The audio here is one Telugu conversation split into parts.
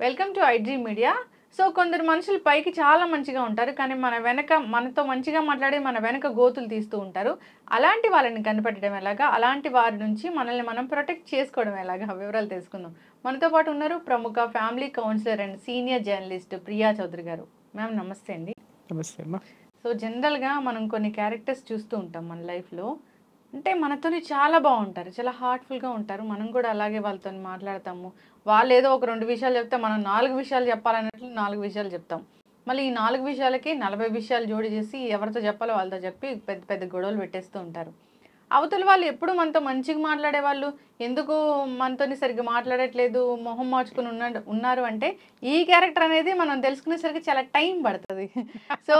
Welcome to iDream media. So కొందరు మనుషులు పైకి చాలా మంచిగా ఉంటారు, కానీ మన వెనక మనతో మంచిగా మాట్లాడి మన వెనక గోతులు తీస్తూ ఉంటారు. అలాంటి వాళ్ళని కనిపెట్టడం ఎలాగా, అలాంటి వారి నుంచి మనల్ని మనం ప్రొటెక్ట్ చేసుకోవడం ఎలాగా, వివరాలు తెలుసుకుందాం. మనతో పాటు ఉన్నారు ప్రముఖ family counsellor and senior journalist Priya Chaudhary గారు. మ్యామ్ నమస్తే అండి. నమస్తే అమ్మా. సో జనరల్గా మనం కొన్ని క్యారెక్టర్స్ చూస్తూ ఉంటాం మన లైఫ్లో. అంటే మనతోని చాలా బాగుంటారు, చాలా హార్ట్ఫుల్గా ఉంటారు. మనం కూడా అలాగే వాళ్ళతో మాట్లాడతాము. వాళ్ళు ఏదో ఒక 2 విషయాలు చెప్తే మనం 4 విషయాలు చెప్పాలన్నట్లు 4 విషయాలు చెప్తాం. మళ్ళీ ఈ 4 విషయాలకి 40 విషయాలు జోడి చేసి ఎవరితో చెప్పాలో వాళ్ళతో చెప్పి పెద్ద పెద్ద గొడవలు పెట్టేస్తూ ఉంటారు. అవతల వాళ్ళు ఎప్పుడు మనతో మంచిగా మాట్లాడేవాళ్ళు ఎందుకు మనతోని సరిగ్గా మాట్లాడట్లేదు, మొహం మార్చుకుని ఉన్నారు అంటే ఈ క్యారెక్టర్ అనేది మనం తెలుసుకునేసరికి చాలా టైం పడుతుంది. సో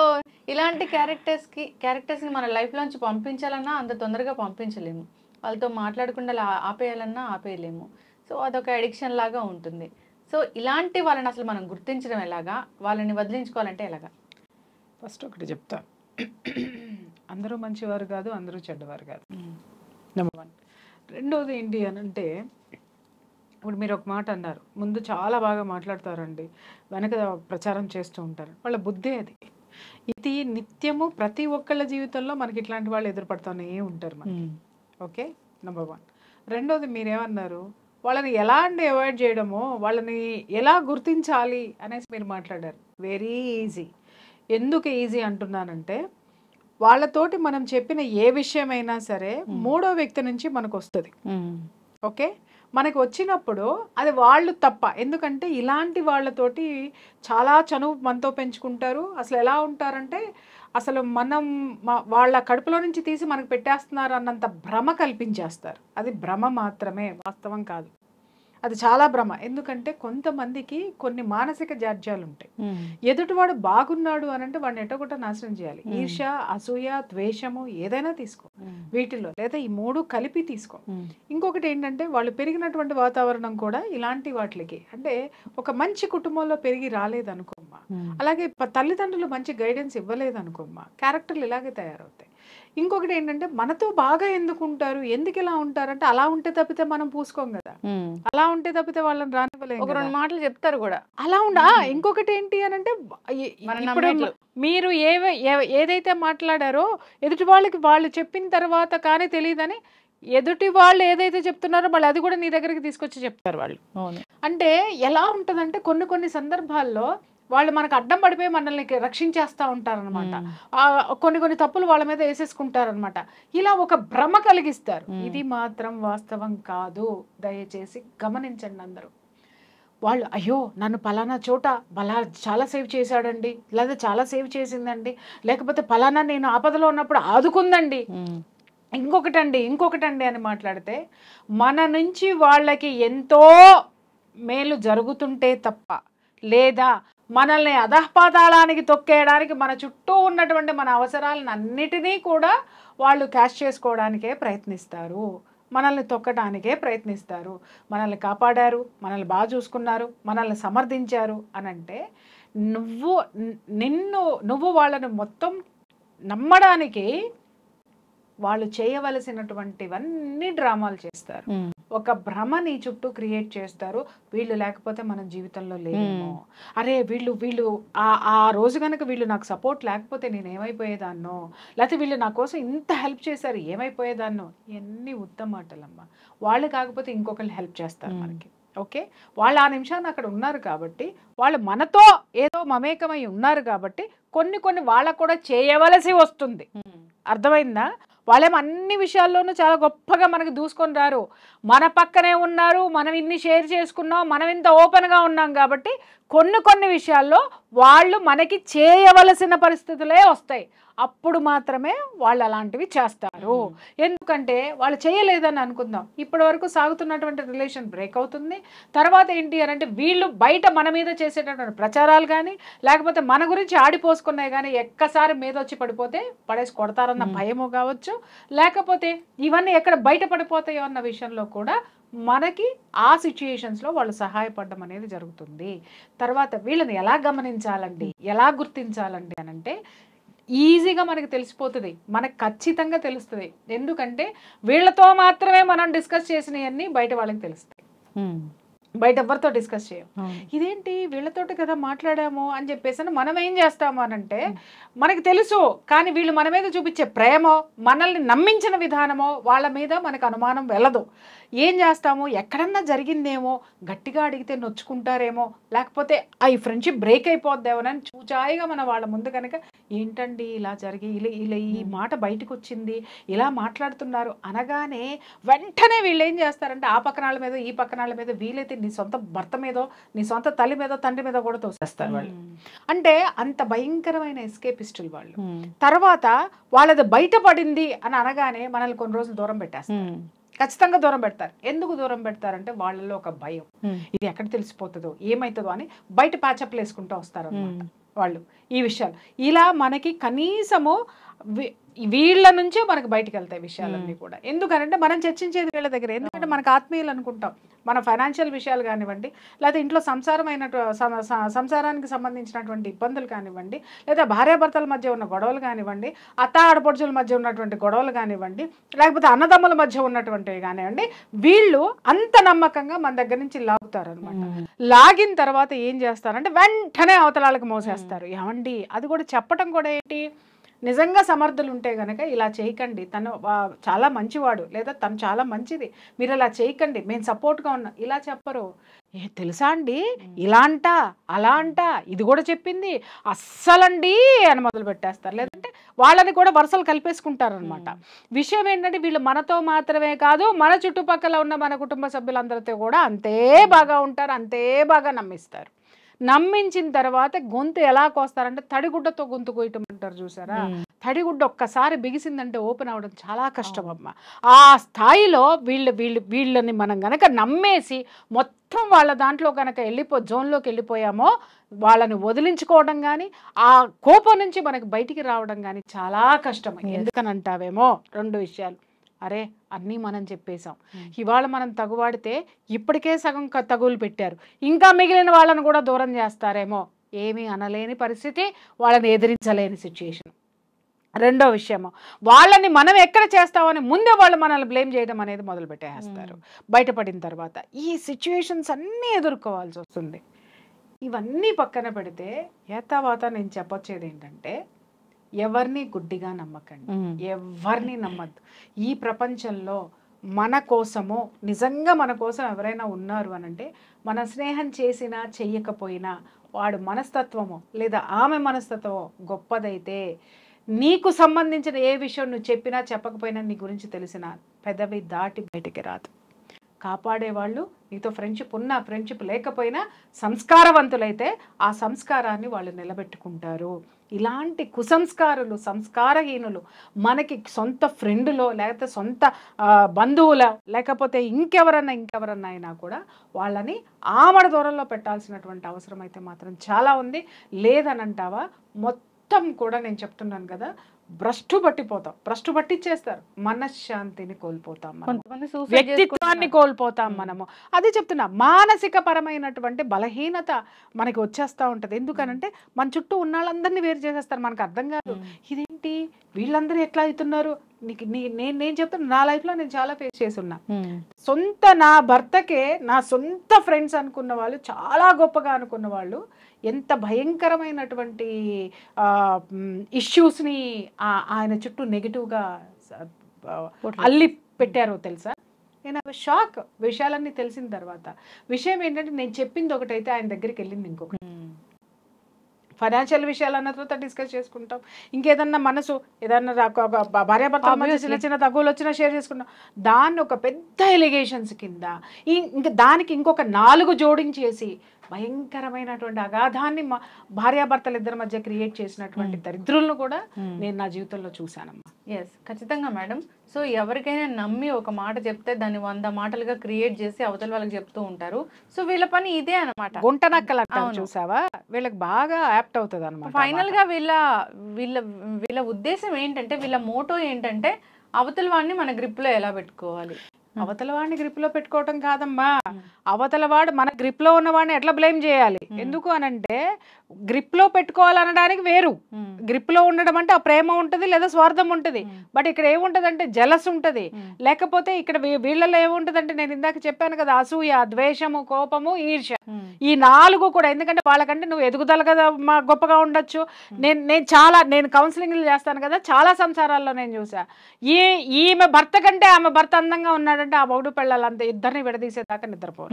ఇలాంటి క్యారెక్టర్స్ని మన లైఫ్లోంచి పంపించాలన్నా అంత తొందరగా పంపించలేము. వాళ్ళతో మాట్లాడకుండా ఆపేయాలన్నా ఆపేయలేము. సో అదొక అడిక్షన్ లాగా ఉంటుంది. సో ఇలాంటి వాళ్ళని అసలు మనం గుర్తించడం ఎలాగా, వాళ్ళని వదిలించుకోవాలంటే ఎలాగా? ఫస్ట్ ఒకటి చెప్తా, అందరూ మంచివారు కాదు, అందరూ చెడ్డవారు కాదు. నెంబర్ 1. రెండోది ఏంటి అని అంటే, ఇప్పుడు మీరు ఒక మాట అన్నారు, ముందు చాలా బాగా మాట్లాడతారండి, వెనక ప్రచారం చేస్తూ ఉంటారు. వాళ్ళ బుద్ధే అది. ఇది నిత్యము ప్రతి ఒక్కళ్ళ జీవితంలో మనకి ఇట్లాంటి వాళ్ళు ఎదురుపడుతూనే ఉంటారు మనకి. Okay, number 1. రెండోది మీరేమన్నారు, వాళ్ళని ఎలా అవాయిడ్ చేయడమో, వాళ్ళని ఎలా గుర్తించాలి అనేసి మీరు మాట్లాడారు. Very easy. ఎందుకు ఈజీ అంటున్నానంటే, వాళ్ళతోటి మనం చెప్పిన ఏ విషయమైనా సరే మూడో వ్యక్తి నుంచి మనకు వస్తుంది. ఓకే, మనకు వచ్చినప్పుడు అది వాళ్ళు తప్ప. ఎందుకంటే ఇలాంటి వాళ్ళతోటి చాలా చనువు మనతో పెంచుకుంటారు. అసలు ఎలా ఉంటారంటే, అసలు మనం వాళ్ళ కడుపులో నుంచి తీసి మనకు పెట్టేస్తున్నారు అన్నంత భ్రమ కల్పించేస్తారు. అది భ్రమ మాత్రమే, వాస్తవం కాదు. అది చాలా భ్రమ. ఎందుకంటే కొంతమందికి కొన్ని మానసిక జాడ్యాలు ఉంటాయి. ఎదుటివాడు బాగున్నాడు అని అంటే వాడిని ఎట్టగొట్ట నాశనం చేయాలి. ఈర్ష, అసూయ, ద్వేషము ఏదైనా తీసుకో వీటిల్లో, లేదా ఈ 3 కలిపి తీసుకో. ఇంకొకటి ఏంటంటే, వాళ్ళు పెరిగినటువంటి వాతావరణం కూడా ఇలాంటి వాటికి, అంటే ఒక మంచి కుటుంబంలో పెరిగి రాలేదనుకోమ్మా, అలాగే తల్లిదండ్రులు మంచి గైడెన్స్ ఇవ్వలేదనుకోమ్మా, క్యారెక్టర్లు ఇలాగే తయారవుతాయి. ఇంకొకటి ఏంటంటే, మనతో బాగా ఎందుకు ఉంటారు, ఎందుకు ఇలా ఉంటారంటే, అలా ఉంటే తప్పితే మనం పూసుకోం కదా, అలా ఉంటే తప్పితే వాళ్ళని రానివ్వలేము. ఒక 2 మాటలు చెప్తారు కూడా అలా ఇంకొకటి ఏంటి అని అంటే, ఇప్పుడు మీరు ఏదైతే మాట్లాడారో ఎదుటి వాళ్ళకి వాళ్ళు చెప్పిన తర్వాత కానీ తెలియదని, ఎదుటి వాళ్ళు ఏదైతే చెప్తున్నారో వాళ్ళు అది కూడా నీ దగ్గరికి తీసుకొచ్చి చెప్తారు వాళ్ళు. అంటే ఎలా ఉంటదంటే, కొన్ని సందర్భాల్లో వాళ్ళు మనకు అడ్డం పడిపోయి మనల్ని రక్షించేస్తూ ఉంటారనమాట. కొన్ని తప్పులు వాళ్ళ మీద వేసేసుకుంటారనమాట. ఇలా ఒక భ్రమ కలిగిస్తారు. ఇది మాత్రం వాస్తవం కాదు. దయచేసి గమనించండి అందరూ. వాళ్ళు అయ్యో నన్ను పలానా చోట చాలా సేవ్ చేశాడండి, లేదా చాలా సేవ్ చేసిందండి, లేకపోతే పలానా నేను ఆపదలో ఉన్నప్పుడు ఆదుకుందండి, ఇంకొకటండి అని మాట్లాడితే, మన నుంచి వాళ్ళకి ఎంతో మేలు జరుగుతుంటే తప్ప, లేదా మనల్ని అధఃపాతాళానికి తొక్కేయడానికి మన చుట్టూ ఉన్నటువంటి మన అవసరాలను అన్నిటినీ కూడా వాళ్ళు క్యాష్ చేసుకోవడానికే ప్రయత్నిస్తారు, మనల్ని తొక్కడానికే ప్రయత్నిస్తారు. మనల్ని కాపాడారు, మనల్ని బాగా చూసుకున్నారు, మనల్ని సమర్థించారు అని అంటే, నువ్వు వాళ్ళని మొత్తం నమ్మడానికి వాళ్ళు చేయవలసినటువంటివన్నీ డ్రామాలు చేస్తారు. ఒక భ్రమ నీ చుట్టూ క్రియేట్ చేస్తారు. వీళ్ళు లేకపోతే మనం జీవితంలో లేమో, అరే వీళ్ళు ఆ రోజు కనుక వీళ్ళు నాకు సపోర్ట్ లేకపోతే నేను ఏమైపోయేదాన్నో, లేకపోతే వీళ్ళు నా కోసం ఇంత హెల్ప్ చేశారు ఏమైపోయేదాన్నో. ఇవన్నీ ఉత్తమ మాటలమ్మా. వాళ్ళు కాకపోతే ఇంకొకళ్ళు హెల్ప్ చేస్తారు మనకి. ఓకే, వాళ్ళు ఆ నిమిషాన్ని అక్కడ ఉన్నారు కాబట్టి, వాళ్ళు మనతో ఏదో మమేకమై ఉన్నారు కాబట్టి కొన్ని వాళ్ళకు కూడా చేయవలసి వస్తుంది. అర్థమైందా? వాళ్ళేమో అన్ని విషయాల్లోనూ చాలా గొప్పగా మనకి దూసుకొని రారు. మన పక్కనే ఉన్నారు, మనం ఇన్ని షేర్ చేసుకున్నాం, మనం ఇంత ఓపెన్గా ఉన్నాం కాబట్టి కొన్ని విషయాల్లో వాళ్ళు మనకి చేయవలసిన పరిస్థితులే వస్తాయి. అప్పుడు మాత్రమే వాళ్ళు అలాంటివి చేస్తారు. ఎందుకంటే వాళ్ళు చేయలేదని అనుకుందాం, ఇప్పటి వరకు సాగుతున్నటువంటి రిలేషన్ బ్రేక్ అవుతుంది. తర్వాత ఏంటి అని అంటే, వీళ్ళు బయట మన మీద చేసేటటువంటి ప్రచారాలు కానీ, లేకపోతే మన గురించి ఆడిపోసుకున్నాయి కానీ ఎక్కసారి మీద వచ్చి పడిపోతే పడేసి కొడతారన్న భయము కావచ్చు, లేకపోతే ఇవన్నీ ఎక్కడ బయట పడిపోతాయో అన్న విషయంలో కూడా మనకి ఆ సిచ్యుయేషన్స్లో వాళ్ళు సహాయపడడం అనేది జరుగుతుంది. తర్వాత వీళ్ళని ఎలా గమనించాలండి, ఎలా గుర్తించాలండి అని అంటే, ఈజీగా మనకి తెలిసిపోతుంది, మనకు ఖచ్చితంగా తెలుస్తుంది. ఎందుకంటే వీళ్ళతో మాత్రమే మనం డిస్కస్ చేసినవన్నీ బయట వాళ్ళకి తెలుస్తాయి. బయట ఎవరితో డిస్కస్ చేయం. ఇదేంటి వీళ్ళతోటి కదా మాట్లాడాము అని చెప్పేసి మనం ఏం చేస్తాము అని అంటే మనకి తెలుసు, కానీ వీళ్ళు మన మీద చూపించే ప్రేమో మనల్ని నమ్మించిన విధానమో వాళ్ళ మీద మనకు అనుమానం వెళ్ళదు. ఏం చేస్తాము, ఎక్కడన్నా జరిగిందేమో, గట్టిగా అడిగితే నొచ్చుకుంటారేమో, లేకపోతే ఈ ఫ్రెండ్షిప్ బ్రేక్ అయిపోద్దేమోనని చూచాయిగా మన వాళ్ళ ముందు కనుక ఏంటండి ఇలా జరిగి ఇలా ఈ మాట బయటకు వచ్చింది, ఇలా మాట్లాడుతున్నారు అనగానే వెంటనే వీళ్ళు ఏం చేస్తారంటే ఆ పక్కనాళ్ళ మీద ఈ పక్కనాళ్ళ మీద, వీలైతే నీ సొంత భర్త మీదో నీ సొంత తల్లి మీదో తండ్రి మీద కూడా తోసేస్తారు వాళ్ళు. అంటే అంత భయంకరమైన ఎస్కేపిస్టులు వాళ్ళు. తర్వాత వాళ్ళది బయటపడింది అని అనగానే మనల్ని కొన్ని రోజులు దూరం పెట్టేస్తారు. ఖచ్చితంగా దూరం పెడతారు. ఎందుకు దూరం పెడతారంటే వాళ్ళలో ఒక భయం, ఇది ఎక్కడ తెలిసిపోతుందో ఏమవుతుందో అని బయట ప్యాచప్లు వేసుకుంటూ వస్తారు అన్నమాట వాళ్ళు ఈ విషయాలు. ఇలా మనకి కనీసము వీళ్ళ నుంచే మనకు బయటకు వెళ్తాయి విషయాలన్నీ కూడా. ఎందుకనంటే మనం చర్చించేది వీళ్ళ దగ్గర. ఎందుకంటే మనకు ఆత్మీయులు అనుకుంటాం. మన ఫైనాన్షియల్ విషయాలు కానివ్వండి, లేదా ఇంట్లో సంసారానికి సంబంధించినటువంటి ఇబ్బందులు కానివ్వండి, లేదా భార్యాభర్తల మధ్య ఉన్న గొడవలు కానివ్వండి, అత్త ఆడపడుచుల మధ్య ఉన్నటువంటి గొడవలు కానివ్వండి, లేకపోతే అన్నదమ్ముల మధ్య ఉన్నటువంటివి కానివ్వండి, వీళ్ళు అంత నమ్మకంగా మన దగ్గర నుంచి లాగుతారు అనమాట. లాగిన తర్వాత ఏం చేస్తారంటే వెంటనే అవతలాలకు మోసేస్తారు. ఏమండి అది కూడా చెప్పటం కూడా ఏంటి, నిజంగా సమర్థులు ఉంటే గనక ఇలా చేయకండి, తను చాలా మంచివాడు, లేదా తను చాలా మంచిది, మీరు ఇలా చేయకండి, మేము సపోర్ట్గా ఉన్నాం, ఇలా చెప్పరు. తెలుసా అండి ఇలా అంట అలా అంట, ఇది కూడా చెప్పింది అస్సలండి అని మొదలు పెట్టేస్తారు. లేదంటే వాళ్ళని కూడా వరుసలు కలిపేసుకుంటారు అనమాట. విషయం ఏంటంటే వీళ్ళు మనతో మాత్రమే కాదు, మన చుట్టుపక్కల ఉన్న మన కుటుంబ సభ్యులందరితో కూడా అంతే బాగా ఉంటారు, అంతే బాగా నమ్మిస్తారు. నమ్మించిన తర్వాత గొంతు ఎలా కోస్తారంటే తడిగుడ్డతో గొంతు కోయటం అంటారు చూసారా. తడిగుడ్డ ఒక్కసారి బిగిసిందంటే ఓపెన్ అవ్వడం చాలా కష్టం అమ్మ. ఆ స్థాయిలో వీళ్ళని మనం గనక నమ్మేసి మొత్తం వాళ్ళ దాంట్లో కనుక జోన్లోకి వెళ్ళిపోయామో వాళ్ళని వదిలించుకోవడం కానీ ఆ కోపం నుంచి మనకు బయటికి రావడం కానీ చాలా కష్టం. ఎందుకని అంటావేమో రెండు విషయాలు. అరే అన్నీ మనం చెప్పేశాం, ఇవాళ మనం తగువాడితే ఇప్పటికే సగం తగులు పెట్టారు, ఇంకా మిగిలిన వాళ్ళని కూడా దూరం చేస్తారేమో, ఏమీ అనలేని పరిస్థితి, వాళ్ళని ఎదిరించలేని సిచ్యుయేషన్. రెండో విషయము, వాళ్ళని మనం ఎక్కడ చేస్తామని ముందే వాళ్ళు మనల్ని బ్లేమ్ చేయడం అనేది మొదలు పెట్టేస్తారు. బయటపడిన తర్వాత ఈ సిచ్యుయేషన్స్ అన్నీ ఎదుర్కోవాల్సి వస్తుంది. ఇవన్నీ పక్కన పెడితే ఏతావాత నేను చెప్పొచ్చేది ఏంటంటే ఎవరిని గుడ్డిగా నమ్మకండి, ఎవరిని నమ్మద్దు. ఈ ప్రపంచంలో మన కోసము నిజంగా మన కోసం ఎవరైనా ఉన్నారు అనంటే మన స్నేహం చేసినా చెయ్యకపోయినా వాడు మనస్తత్వమో లేదా ఆమె మనస్తత్వమో గొప్పదైతే నీకు సంబంధించిన ఏ విషయం నువ్వు చెప్పినా చెప్పకపోయినా నీ గురించి తెలిసిన పెదవి దాటి బయటికి రాదు. కాపాడేవాళ్ళు నీతో ఫ్రెండ్షిప్ ఉన్నా ఫ్రెండ్షిప్ లేకపోయినా సంస్కారవంతులైతే ఆ సంస్కారాన్ని వాళ్ళు నిలబెట్టుకుంటారు. ఇలాంటి కుసంస్కారులు సంస్కారహీనులు మనకి సొంత ఫ్రెండులో లేకపోతే సొంత బంధువుల లేకపోతే ఇంకెవరన్నా అయినా కూడా వాళ్ళని ఆమడ దూరంలో పెట్టాల్సినటువంటి అవసరం అయితే మాత్రం చాలా ఉంది. లేదనంటావా మొత్తం కూడా నేను చెప్తున్నాను కదా, భ్రష్టు పట్టిచ్చేస్తారు, మనశ్శాంతిని కోల్పోతాం, వ్యక్తిత్వాన్ని కోల్పోతాం మనము. అదే చెప్తున్నా, మానసిక పరమైనటువంటి బలహీనత మనకి వచ్చేస్తూ ఉంటుంది. ఎందుకనంటే మన చుట్టూ ఉన్న వాళ్ళందరినీ వేరు చేసేస్తారు, మనకు అర్థం కాదు ఇదేంటి వీళ్ళందరూ ఎట్లా అవుతున్నారు. నేను చెప్తున్నా, నా లైఫ్లో నేను చాలా ఫేస్ చేసి ఉన్నా. నా భర్తకే నా సొంత ఫ్రెండ్స్ అనుకున్న వాళ్ళు, చాలా గొప్పగా అనుకున్న వాళ్ళు ఎంత భయంకరమైనటువంటి ఇష్యూస్ని ఆయన చుట్టూ నెగిటివ్గా అల్లి పెట్టారో తెలుసా. నేను షాక్ విషయాలన్నీ తెలిసిన తర్వాత. విషయం ఏంటంటే నేను చెప్పింది ఒకటైతే ఆయన దగ్గరికి వెళ్ళింది ఇంకొకటి. ఫైనాన్షియల్ విషయాలు అన్న తర్వాత డిస్కస్ చేసుకుంటాం, ఇంకేదన్నా మనసు ఏదన్నా భార్యాభర్తల మధ్య చిన్న చిన్న తగులు వచ్చినా షేర్ చేసుకుంటాం. దాన్ని ఒక పెద్ద ఎలిగేషన్స్ కింద ఇంకా దానికి ఇంకొక 4 జోడించేసి భయంకరమైనటువంటి అగాధాన్ని భార్యాభర్తలు ఇద్దరి మధ్య క్రియేట్ చేసినటువంటి దరిద్రులను కూడా నేను నా జీవితంలో చూశానమ్మా. ఎస్, ఖచ్చితంగా మేడం. సో ఎవరికైనా నమ్మి ఒక మాట చెప్తే దాన్ని 100 మాటలుగా క్రియేట్ చేసి అవతల వాళ్ళకి చెప్తూ ఉంటారు. సో వీళ్ళ పని ఇదే అనమాట, గుంట నక్కలు అంటారు చూసావా, వీళ్ళకి బాగా యాప్ట్ అవుతుంది అనమాట. ఫైనల్ గా వీళ్ళ ఉద్దేశం ఏంటంటే, వీళ్ళ మోటో ఏంటంటే అవతల వాడిని మన గ్రిప్ లో ఎలా పెట్టుకోవాలి. అవతల వాడిని గ్రిప్ లో పెట్టుకోవటం కాదమ్మా, అవతల వాడు మన గ్రిప్ లో ఉన్న వాడిని ఎట్లా బ్లేమ్ చేయాలి. ఎందుకు అనంటే గ్రిప్ లో పెట్టుకోవాలనడానికి వేరు, గ్రిప్ లో ఉండడం అంటే ఆ ప్రేమ ఉంటది లేదా స్వార్థం ఉంటది. బట్ ఇక్కడ ఏముంటది అంటే జలస్ ఉంటది. లేకపోతే ఇక్కడ వీళ్ళలో ఏముంటది అంటే నేను ఇందాక చెప్పాను కదా, అసూయ, ద్వేషము, కోపము, ఈర్ష్య, ఈ 4 కూడా. ఎందుకంటే వాళ్ళకంటే నువ్వు ఎదుగుదల కదా గొప్పగా ఉండొచ్చు. నేను కౌన్సిలింగ్ చేస్తాను కదా, చాలా సంసారాల్లో నేను చూసా, ఈమె భర్త కంటే ఆమె భర్త అందంగా ఉన్నాడంటే ఆ మొగుడు పెళ్ళాలంతా ఇద్దరిని విడదీసేదాకా నిద్రపోరు.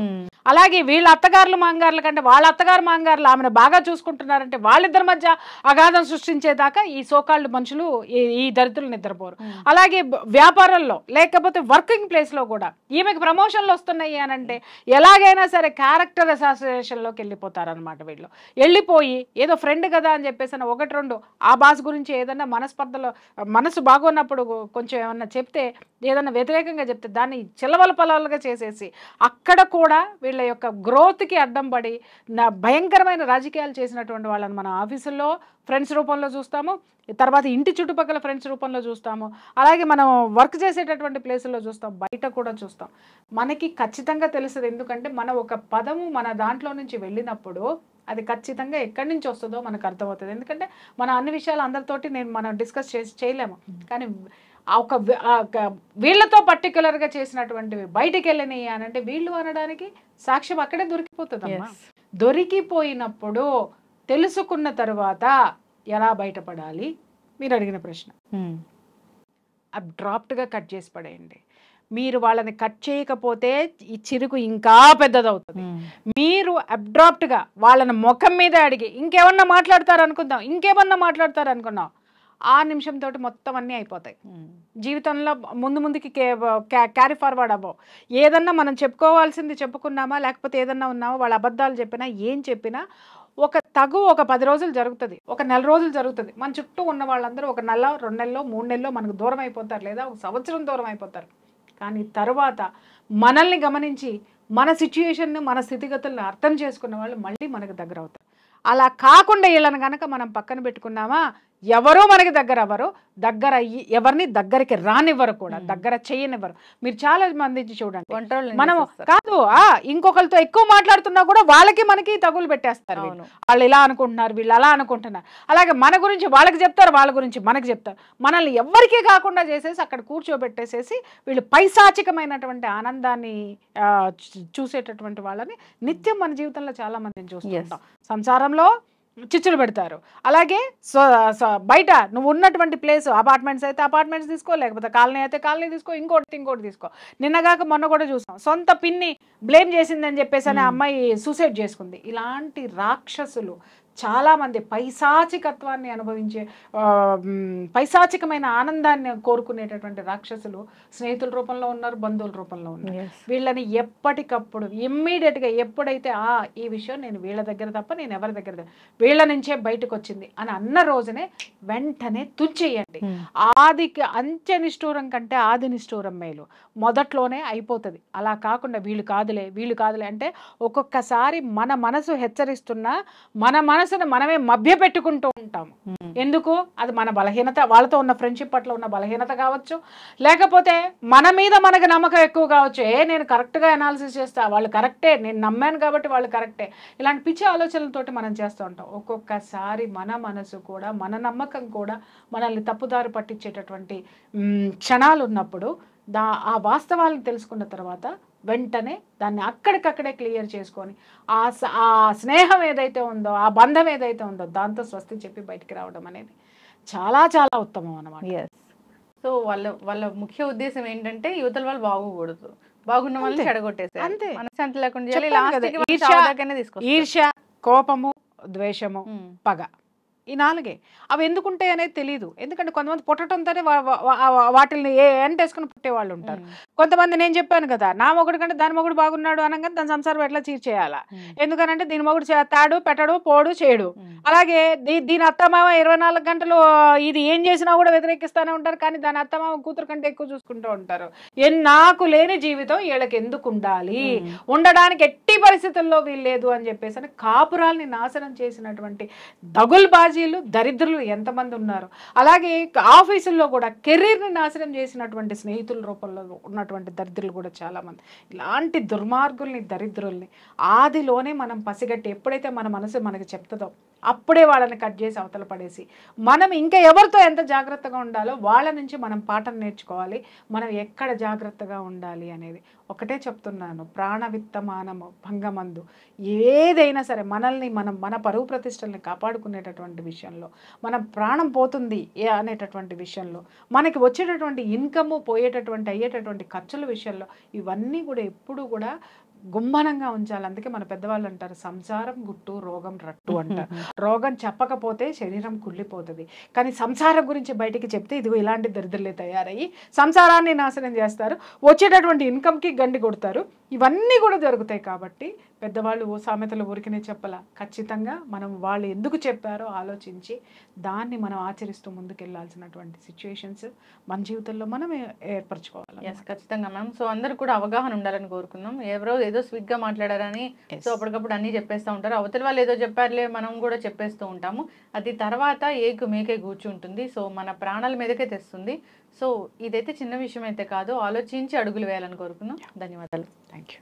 అలాగే వీళ్ళ అత్తగారులు మాంగారుల కంటే వాళ్ళ అత్తగారు మాంగారులు ఆమెను బాగా చూసుకుంటున్నారంటే వాళ్ళిద్దరి మధ్య అగాధం సృష్టించేదాకా ఈ సోకాళ్ళు మనుషులు, ఈ దరిద్రులు నిద్రపోరు. అలాగే వ్యాపారంలో లేకపోతే వర్కింగ్ ప్లేస్ లో కూడా ఈమెకు ప్రమోషన్లు వస్తున్నాయి అని అంటే ఎలాగైనా సరే క్యారెక్టర్ అసోసియేషన్ లోకి వెళ్ళిపోతారనమాట. వీళ్ళు వెళ్ళిపోయి ఏదో ఫ్రెండ్ కదా అని చెప్పేసి 1-2 ఆ బాస్ గురించి ఏదన్నా మనస్పర్ధలో మనసు బాగున్నప్పుడు కొంచెం ఏమన్నా చెప్తే, ఏదన్నా వ్యతిరేకంగా చెప్తే దాన్ని చిల్లవల పొలాలుగా చేసేసి అక్కడ కూడా వీళ్ళ యొక్క గ్రోత్కి అడ్డం పడి భయంకరమైన రాజకీయాలు చేసినటువంటి వాళ్ళని మనం ఆఫీసుల్లో ఫ్రెండ్స్ రూపంలో చూస్తాము, తర్వాత ఇంటి చుట్టుపక్కల ఫ్రెండ్స్ రూపంలో చూస్తాము, అలాగే మనం వర్క్ చేసేటటువంటి ప్లేసుల్లో చూస్తాం, బయట కూడా చూస్తాం. మనకి ఖచ్చితంగా తెలుస్తుంది. ఎందుకంటే మన ఒక పదము మన దాంట్లో నుంచి వెళ్ళినప్పుడు అది ఖచ్చితంగా ఎక్కడి నుంచి వస్తుందో మనకు అర్థమవుతుంది. ఎందుకంటే మనం అన్ని విషయాలు అందరితోటి మనం డిస్కస్ చేయలేము. కానీ ఒక వీళ్ళతో పర్టికులర్గా చేసినటువంటివి బయటికి వెళ్ళినాయి అని అంటే వీళ్ళు అనడానికి సాక్ష్యం అక్కడే దొరికిపోతుందమ్మా. దొరికిపోయినప్పుడు తెలుసుకున్న తర్వాత ఎలా బయటపడాలి? మీరు అడిగిన ప్రశ్న. అబ్డ్రాప్ట్గా కట్ చేసి పడేయండి. మీరు వాళ్ళని కట్ చేయకపోతే ఈ చిరుకు ఇంకా పెద్దదవుతుంది. మీరు అబ్డ్రాప్ట్గా వాళ్ళని ముఖం మీద అడిగి ఇంకేమన్నా మాట్లాడతారు అనుకుందాం, ఆ నిమిషంతో మొత్తం అన్నీ అయిపోతాయి. జీవితంలో ముందుకి క్యారీ ఫార్వర్డ్ అవ్వవు. ఏదన్నా మనం చెప్పుకోవాల్సింది చెప్పుకున్నామా, లేకపోతే ఏదన్నా ఉన్నామా, వాళ్ళ అబద్ధాలు చెప్పినా ఏం చెప్పినా ఒక 10 రోజులు జరుగుతుంది, ఒక 1 నెల రోజులు జరుగుతుంది. మన చుట్టూ ఉన్న వాళ్ళందరూ 1 నెల, 2 నెలలో, 3 నెలలో మనకు దూరం అయిపోతారు, లేదా 1 సంవత్సరం దూరం అయిపోతారు. కానీ తర్వాత మనల్ని గమనించి మన సిచ్యుయేషన్ని, మన స్థితిగతులను అర్థం చేసుకున్న వాళ్ళు మళ్ళీ మనకు దగ్గర అవుతారు. అలా కాకుండా వీళ్ళని కనుక మనం పక్కన పెట్టుకున్నామా, ఎవరో మనకి దగ్గర అవ్వరు, దగ్గర ఎవరిని దగ్గరికి రానివ్వరు కూడా, దగ్గర చేయనివ్వరు. మీరు చాలా మంది చూడండి, మనం కాదు ఇంకొకరితో ఎక్కువ మాట్లాడుతున్నా కూడా వాళ్ళకి మనకి తగులు పెట్టేస్తారు. వాళ్ళు ఇలా అనుకుంటున్నారు, వీళ్ళు అలా అనుకుంటున్నారు. అలాగే మన గురించి వాళ్ళకి చెప్తారు, వాళ్ళ గురించి మనకి చెప్తారు. మనల్ని ఎవరికీ కాకుండా చేసేసి అక్కడ కూర్చోబెట్టేసేసి వీళ్ళు పైశాచికమైనటువంటి ఆనందాన్ని చూసేటటువంటి వాళ్ళని నిత్యం మన జీవితంలో చాలా మందిని చూస్తుంటాం. సంసారంలో చిచ్చులు పెడతారు. అలాగే బయట నువ్వు ఉన్నటువంటి ప్లేస్, అపార్ట్మెంట్స్ అయితే అపార్ట్మెంట్స్ తీసుకో, లేకపోతే కాలనీ అయితే కాలనీ తీసుకో, ఇంకోటి తీసుకో. నిన్నగాక మొన్న కూడా చూసాం, సొంత పిన్ని బ్లేమ్ చేసిందని చెప్పేసి అనే అమ్మాయి సూసైడ్ చేసుకుంది. ఇలాంటి రాక్షసులు చాలామంది పైశాచికత్వాన్ని అనుభవించే, పైశాచికమైన ఆనందాన్ని కోరుకునేటటువంటి రాక్షసులు స్నేహితుల రూపంలో ఉన్నారు, బంధువుల రూపంలో ఉన్నారు. వీళ్ళని ఎప్పటికప్పుడు ఇమ్మీడియట్గా ఎప్పుడైతే ఈ విషయం నేను వీళ్ళ దగ్గర తప్ప నేను ఎవరి దగ్గర వీళ్ళ నుంచే బయటకు వచ్చింది అని అన్న రోజునే వెంటనే తుంచేయండి. అంత్య నిష్ఠూరం కంటే ఆది నిష్ఠూరం మేలు. మొదట్లోనే అయిపోతుంది. అలా కాకుండా వీళ్ళు కాదులే అంటే ఒక్కొక్కసారి మన మనసు హెచ్చరిస్తున్నా మన మనసును మనమే మభ్య పెట్టుకుంటూ ఉంటాము. ఎందుకు? అది మన బలహీనత, వాళ్ళతో ఉన్న ఫ్రెండ్షిప్ పట్ల ఉన్న బలహీనత కావచ్చు, లేకపోతే మన మీద మనకు నమ్మకం ఎక్కువ కావచ్చు. నేను కరెక్ట్గా అనాలిసిస్ చేస్తా, వాళ్ళు కరెక్టే, నేను నమ్మాను కాబట్టి వాళ్ళు కరెక్టే, ఇలాంటి పిచ్చి ఆలోచనలతోటి మనం చేస్తూ ఉంటాం. ఒక్కొక్కసారి మన మనసు కూడా, మన నమ్మకం కూడా మనల్ని తప్పుదారి పట్టించేటటువంటి క్షణాలు ఉన్నప్పుడు ఆ వాస్తవాలను తెలుసుకున్న తర్వాత వెంటనే దాన్ని అక్కడికక్కడే క్లియర్ చేసుకొని ఆ స్నేహం ఏదైతే ఉందో, ఆ బంధం ఏదైతే ఉందో దాంతో స్వస్తి చెప్పి బయటికి రావడం అనేది చాలా చాలా ఉత్తమం అన్నమాట. సో వాళ్ళ ముఖ్య ఉద్దేశం ఏంటంటే యువతల వాళ్ళు బాగోకూడదు, బాగున్న వాళ్ళని చెడగొట్టేసి అంతే, మనశ్శాంతి లేకుండా ఈర్ష్య, కోపము, ద్వేషము, పగ, ఈ 4 అవి ఎందుకుంటాయి అనేది తెలియదు. ఎందుకంటే కొంతమంది పుట్టడంతోనే వాటిని ఎంటేసుకుని పుట్టేవాళ్ళు ఉంటారు. కొంతమంది నేను చెప్పాను కదా, నా మొగుడు కంటే దాని మొగుడు బాగున్నాడు అనగానే దాని సంసారం ఎట్లా చేయాలా, ఎందుకనంటే దీని మొగుడు తాడు పెట్టడు, పోడు, చేయడు. అలాగే దీని అత్తమామ 24 గంటలు ఇది ఏం చేసినా కూడా వ్యతిరేకిస్తూనే ఉంటారు. కానీ దాని అత్తమామ కూతురు కంటే ఎక్కువ చూసుకుంటూ ఉంటారు. నాకు లేని జీవితం వీళ్ళకి ఎందుకు ఉండాలి, ఉండడానికి ఎట్టి పరిస్థితుల్లో వీల్లేదు అని చెప్పేసి అని కాపురాల్ని నాశనం చేసినటువంటి దగుల్బాజీలు, దరిద్రులు ఎంతమంది ఉన్నారు. అలాగే ఆఫీసుల్లో కూడా కెరీర్ని నాశనం చేసినటువంటి స్నేహితుల రూపంలో ఉన్న ఉన్నటువంటి దరిద్రులు కూడా చాలామంది. ఇలాంటి దుర్మార్గుల్ని, దరిద్రుల్ని ఆదిలోనే మనం పసిగట్టి ఎప్పుడైతే మన మనసు మనకి చెప్తుందో అప్పుడే వాళ్ళని కట్ చేసి అవతల పడేసి మనం ఇంకా ఎవరితో ఎంత జాగ్రత్తగా ఉండాలో వాళ్ళ నుంచి మనం పాఠం నేర్చుకోవాలి. మనం ఎక్కడ జాగ్రత్తగా ఉండాలి అనేది ఒకటే చెప్తున్నాను, ప్రాణవిత్తమానము భంగమందు. ఏదైనా సరే మనల్ని మన పరువు ప్రతిష్టల్ని కాపాడుకునేటటువంటి విషయంలో, మన ప్రాణం పోతుంది అనేటటువంటి విషయంలో, మనకి వచ్చేటటువంటి ఇన్కమ్ పోయేటటువంటి అయ్యేటటువంటి ఖర్చుల విషయంలో ఇవన్నీ కూడా ఎప్పుడు కూడా గుమ్మనంగా ఉంచాలి. అందుకే మన పెద్దవాళ్ళు అంటారు, సంసారం గుట్టు రోగం రట్టు అంటారు. రోగం చెప్పకపోతే శరీరం కుళ్ళిపోతుంది, కానీ సంసారం గురించి బయటికి చెప్తే ఇదిగో ఇలాంటి దరిద్రులే తయారయ్యి సంసారాన్ని నాశనం చేస్తారు, వచ్చేటటువంటి ఇన్కమ్కి గండి కొడతారు. ఇవన్నీ కూడా జరుగుతాయి. కాబట్టి పెద్దవాళ్ళు సామెతలు ఊరికనే చెప్పాల, ఖచ్చితంగా మనం వాళ్ళు ఎందుకు చెప్పారో ఆలోచించి దాన్ని మనం ఆచరిస్తూ ముందుకెళ్లాల్సినటువంటి సిచ్యుయేషన్స్ మన జీవితంలో మనం ఏర్పరచుకోవాలి. ఎస్, ఖచ్చితంగా మ్యామ్. సో అందరు కూడా అవగాహన ఉండాలని కోరుకుందాం. ఎవరో ఏదో స్వీట్గా మాట్లాడారని సో అప్పటికప్పుడు అన్నీ చెప్పేస్తూ ఉంటారు. అవతల వాళ్ళు ఏదో చెప్పారులే మనం కూడా చెప్పేస్తూ ఉంటాము. అది తర్వాత ఏకు మేకే కూర్చుంటుంది. సో మన ప్రాణాల మీదకే తెస్తుంది. సో ఇదైతే చిన్న విషయం అయితే కాదు, ఆలోచించి అడుగులు వేయాలని కోరుకుందాం. ధన్యవాదాలు. Thank you.